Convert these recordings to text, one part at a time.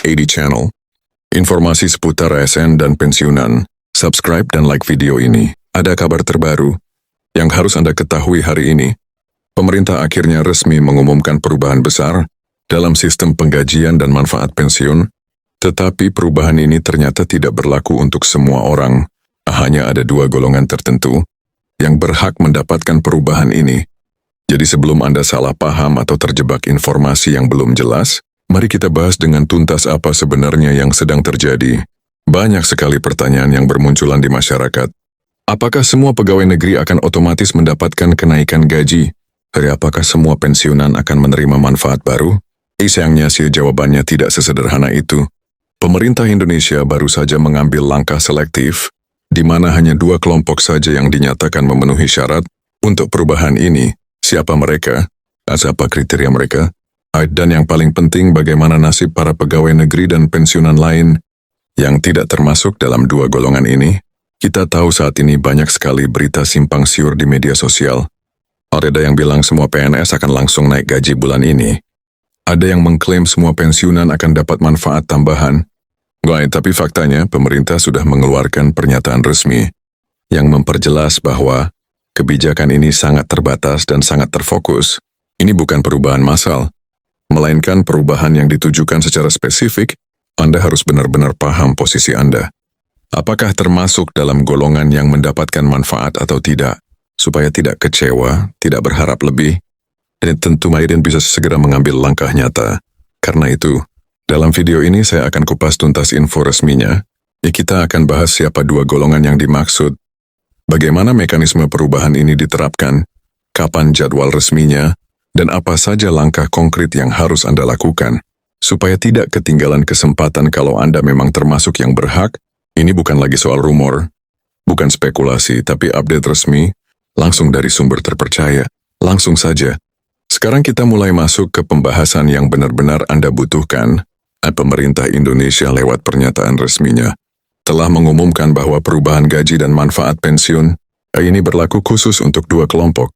AD Channel. Informasi seputar ASN dan pensiunan. Subscribe dan like video ini. Ada kabar terbaru yang harus Anda ketahui hari ini. Pemerintah akhirnya resmi mengumumkan perubahan besar dalam sistem penggajian dan manfaat pensiun, tetapi perubahan ini ternyata tidak berlaku untuk semua orang. Hanya ada 2 golongan tertentu yang berhak mendapatkan perubahan ini. Jadi sebelum Anda salah paham atau terjebak informasi yang belum jelas, mari kita bahas dengan tuntas apa sebenarnya yang sedang terjadi. Banyak sekali pertanyaan yang bermunculan di masyarakat. Apakah semua pegawai negeri akan otomatis mendapatkan kenaikan gaji? Apakah semua pensiunan akan menerima manfaat baru? Sayangnya sih jawabannya tidak sesederhana itu. Pemerintah Indonesia baru saja mengambil langkah selektif, di mana hanya 2 kelompok saja yang dinyatakan memenuhi syarat untuk perubahan ini. Siapa mereka? Apa kriteria mereka? Dan yang paling penting, bagaimana nasib para pegawai negeri dan pensiunan lain yang tidak termasuk dalam 2 golongan ini? Kita tahu saat ini banyak sekali berita simpang siur di media sosial. Ada yang bilang semua PNS akan langsung naik gaji bulan ini. Ada yang mengklaim semua pensiunan akan dapat manfaat tambahan. Tapi faktanya pemerintah sudah mengeluarkan pernyataan resmi yang memperjelas bahwa kebijakan ini sangat terbatas dan sangat terfokus. Ini bukan perubahan massal, melainkan perubahan yang ditujukan secara spesifik. Anda harus benar-benar paham posisi Anda. Apakah termasuk dalam golongan yang mendapatkan manfaat atau tidak, supaya tidak kecewa, tidak berharap lebih, dan tentu Maiden bisa segera mengambil langkah nyata. Karena itu, dalam video ini saya akan kupas tuntas info resminya. Kita akan bahas siapa 2 golongan yang dimaksud, bagaimana mekanisme perubahan ini diterapkan, kapan jadwal resminya, dan apa saja langkah konkret yang harus Anda lakukan, supaya tidak ketinggalan kesempatan kalau Anda memang termasuk yang berhak. Ini bukan lagi soal rumor, bukan spekulasi, tapi update resmi, langsung dari sumber terpercaya. Langsung saja. Sekarang kita mulai masuk ke pembahasan yang benar-benar Anda butuhkan. Pemerintah Indonesia lewat pernyataan resminya telah mengumumkan bahwa perubahan gaji dan manfaat pensiun ini berlaku khusus untuk 2 kelompok,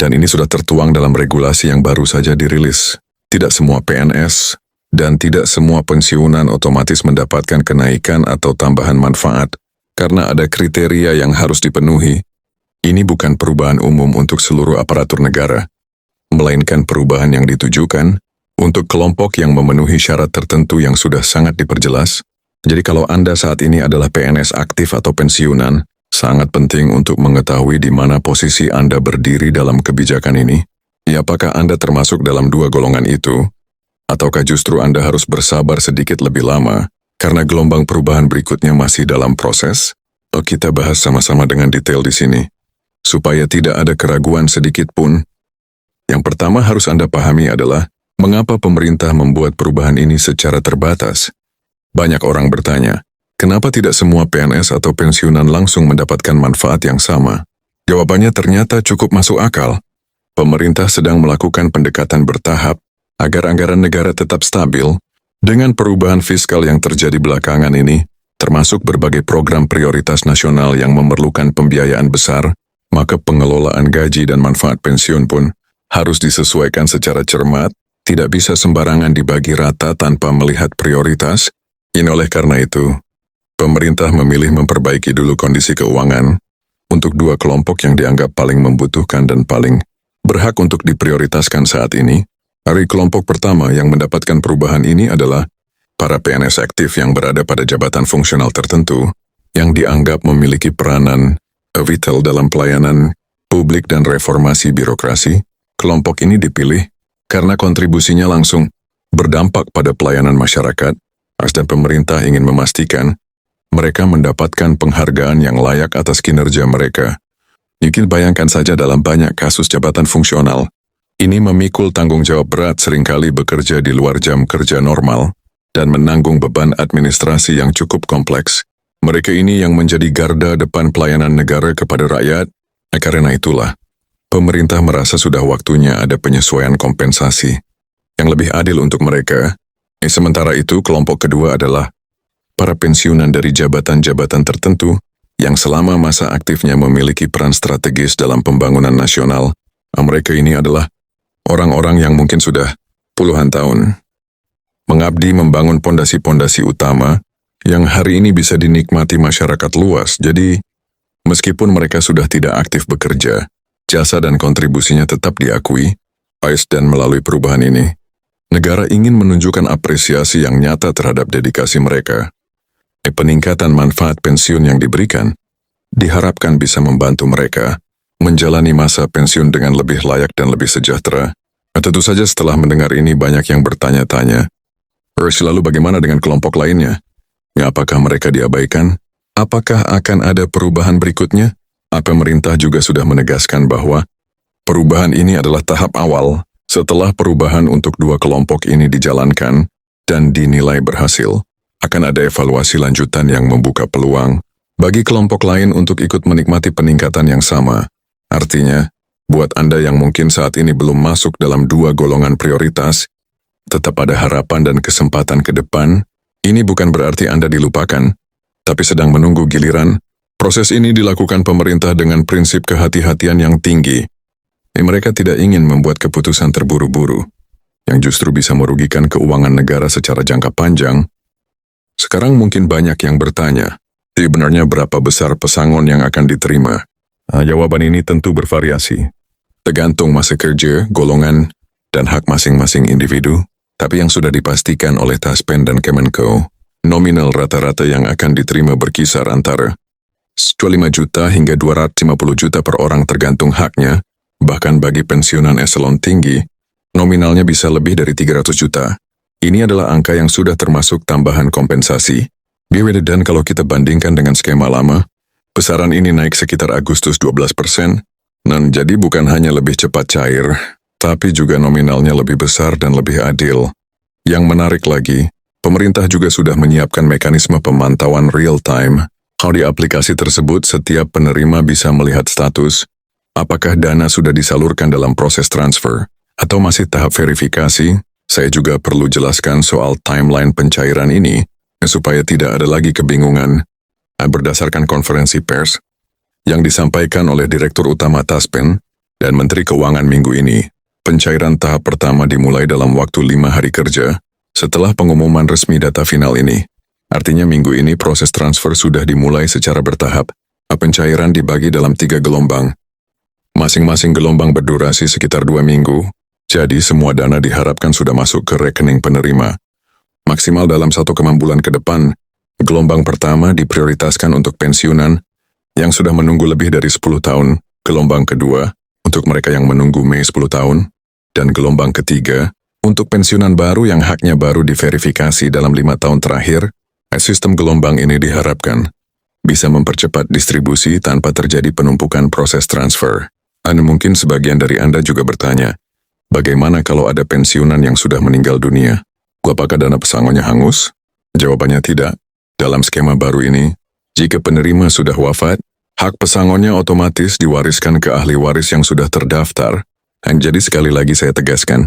dan ini sudah tertuang dalam regulasi yang baru saja dirilis. Tidak semua PNS dan tidak semua pensiunan otomatis mendapatkan kenaikan atau tambahan manfaat, karena ada kriteria yang harus dipenuhi. Ini bukan perubahan umum untuk seluruh aparatur negara, melainkan perubahan yang ditujukan untuk kelompok yang memenuhi syarat tertentu yang sudah sangat diperjelas. Jadi kalau Anda saat ini adalah PNS aktif atau pensiunan, sangat penting untuk mengetahui di mana posisi Anda berdiri dalam kebijakan ini. Apakah Anda termasuk dalam 2 golongan itu? Ataukah justru Anda harus bersabar sedikit lebih lama, karena gelombang perubahan berikutnya masih dalam proses? Kita bahas sama-sama dengan detail di sini, supaya tidak ada keraguan sedikit pun. Yang pertama harus Anda pahami adalah, mengapa pemerintah membuat perubahan ini secara terbatas? Banyak orang bertanya, kenapa tidak semua PNS atau pensiunan langsung mendapatkan manfaat yang sama? Jawabannya ternyata cukup masuk akal. Pemerintah sedang melakukan pendekatan bertahap agar anggaran negara tetap stabil. Dengan perubahan fiskal yang terjadi belakangan ini, termasuk berbagai program prioritas nasional yang memerlukan pembiayaan besar, maka pengelolaan gaji dan manfaat pensiun pun harus disesuaikan secara cermat. Tidak bisa sembarangan dibagi rata tanpa melihat prioritas. Oleh karena itu, pemerintah memilih memperbaiki dulu kondisi keuangan untuk 2 kelompok yang dianggap paling membutuhkan dan paling berhak untuk diprioritaskan saat ini. Kelompok pertama yang mendapatkan perubahan ini adalah para PNS aktif yang berada pada jabatan fungsional tertentu yang dianggap memiliki peranan vital dalam pelayanan publik dan reformasi birokrasi. Kelompok ini dipilih karena kontribusinya langsung berdampak pada pelayanan masyarakat, dan pemerintah ingin memastikan mereka mendapatkan penghargaan yang layak atas kinerja mereka. Mungkin bayangkan saja dalam banyak kasus jabatan fungsional, ini memikul tanggung jawab berat, seringkali bekerja di luar jam kerja normal, dan menanggung beban administrasi yang cukup kompleks. Mereka ini yang menjadi garda depan pelayanan negara kepada rakyat. Karena itulah, pemerintah merasa sudah waktunya ada penyesuaian kompensasi yang lebih adil untuk mereka. Sementara itu, kelompok kedua adalah para pensiunan dari jabatan-jabatan tertentu yang selama masa aktifnya memiliki peran strategis dalam pembangunan nasional. Mereka ini adalah orang-orang yang mungkin sudah puluhan tahun mengabdi membangun pondasi-pondasi utama yang hari ini bisa dinikmati masyarakat luas. Jadi, meskipun mereka sudah tidak aktif bekerja, jasa dan kontribusinya tetap diakui, dan melalui perubahan ini, negara ingin menunjukkan apresiasi yang nyata terhadap dedikasi mereka. Peningkatan manfaat pensiun yang diberikan diharapkan bisa membantu mereka menjalani masa pensiun dengan lebih layak dan lebih sejahtera. Tentu saja setelah mendengar ini banyak yang bertanya-tanya, lalu bagaimana dengan kelompok lainnya? Apakah mereka diabaikan? Apakah akan ada perubahan berikutnya? Pemerintah juga sudah menegaskan bahwa perubahan ini adalah tahap awal setelah perubahan untuk dua kelompok ini dijalankan dan dinilai berhasil. Akan ada evaluasi lanjutan yang membuka peluang bagi kelompok lain untuk ikut menikmati peningkatan yang sama. Artinya, buat Anda yang mungkin saat ini belum masuk dalam dua golongan prioritas, tetap ada harapan dan kesempatan ke depan. Ini bukan berarti Anda dilupakan, tapi sedang menunggu giliran. Proses ini dilakukan pemerintah dengan prinsip kehati-hatian yang tinggi. Mereka tidak ingin membuat keputusan terburu-buru, yang justru bisa merugikan keuangan negara secara jangka panjang. Sekarang mungkin banyak yang bertanya, sebenarnya berapa besar pesangon yang akan diterima? Jawaban ini tentu bervariasi, tergantung masa kerja, golongan, dan hak masing-masing individu. Tapi yang sudah dipastikan oleh Taspen dan Kemenko, nominal rata-rata yang akan diterima berkisar antara 5 juta hingga 250 juta per orang tergantung haknya. Bahkan bagi pensiunan eselon tinggi, nominalnya bisa lebih dari 300 juta. Ini adalah angka yang sudah termasuk tambahan kompensasi. Dan kalau kita bandingkan dengan skema lama, besaran ini naik sekitar Agustus 12%, dan jadi bukan hanya lebih cepat cair, tapi juga nominalnya lebih besar dan lebih adil. Yang menarik lagi, pemerintah juga sudah menyiapkan mekanisme pemantauan real-time. Di aplikasi tersebut, setiap penerima bisa melihat status, apakah dana sudah disalurkan dalam proses transfer, atau masih tahap verifikasi. Saya juga perlu jelaskan soal timeline pencairan ini, supaya tidak ada lagi kebingungan. Berdasarkan konferensi pers yang disampaikan oleh Direktur Utama Taspen dan Menteri Keuangan minggu ini, pencairan tahap pertama dimulai dalam waktu 5 hari kerja setelah pengumuman resmi data final ini. Artinya minggu ini proses transfer sudah dimulai secara bertahap. Pencairan dibagi dalam 3 gelombang. Masing-masing gelombang berdurasi sekitar 2 minggu, jadi semua dana diharapkan sudah masuk ke rekening penerima. Maksimal dalam 1 bulan ke depan, gelombang pertama diprioritaskan untuk pensiunan yang sudah menunggu lebih dari 10 tahun, gelombang kedua untuk mereka yang menunggu Mei 10 tahun, dan gelombang ketiga untuk pensiunan baru yang haknya baru diverifikasi dalam 5 tahun terakhir. Sistem gelombang ini diharapkan bisa mempercepat distribusi tanpa terjadi penumpukan proses transfer. Mungkin sebagian dari Anda juga bertanya, bagaimana kalau ada pensiunan yang sudah meninggal dunia? Apakah dana pesangonnya hangus? Jawabannya tidak. Dalam skema baru ini, jika penerima sudah wafat, hak pesangonnya otomatis diwariskan ke ahli waris yang sudah terdaftar. Jadi sekali lagi saya tegaskan,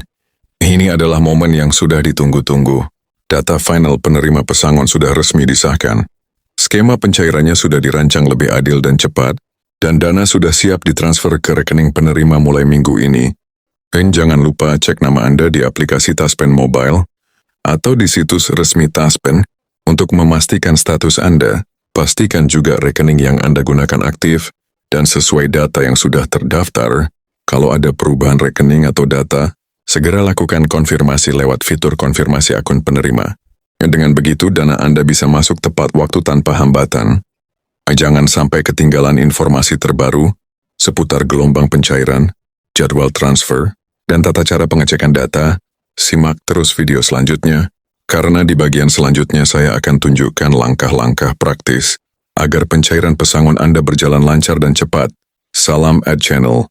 ini adalah momen yang sudah ditunggu-tunggu. Data final penerima pesangon sudah resmi disahkan. Skema pencairannya sudah dirancang lebih adil dan cepat, dan dana sudah siap ditransfer ke rekening penerima mulai minggu ini. Dan jangan lupa cek nama Anda di aplikasi Taspen Mobile atau di situs resmi Taspen untuk memastikan status Anda. Pastikan juga rekening yang Anda gunakan aktif dan sesuai data yang sudah terdaftar. Kalau ada perubahan rekening atau data, segera lakukan konfirmasi lewat fitur konfirmasi akun penerima. Dengan begitu, dana Anda bisa masuk tepat waktu tanpa hambatan. Jangan sampai ketinggalan informasi terbaru seputar gelombang pencairan, jadwal transfer, dan tata cara pengecekan data. Simak terus video selanjutnya, karena di bagian selanjutnya saya akan tunjukkan langkah-langkah praktis agar pencairan pesangon Anda berjalan lancar dan cepat. Salam Ad Channel.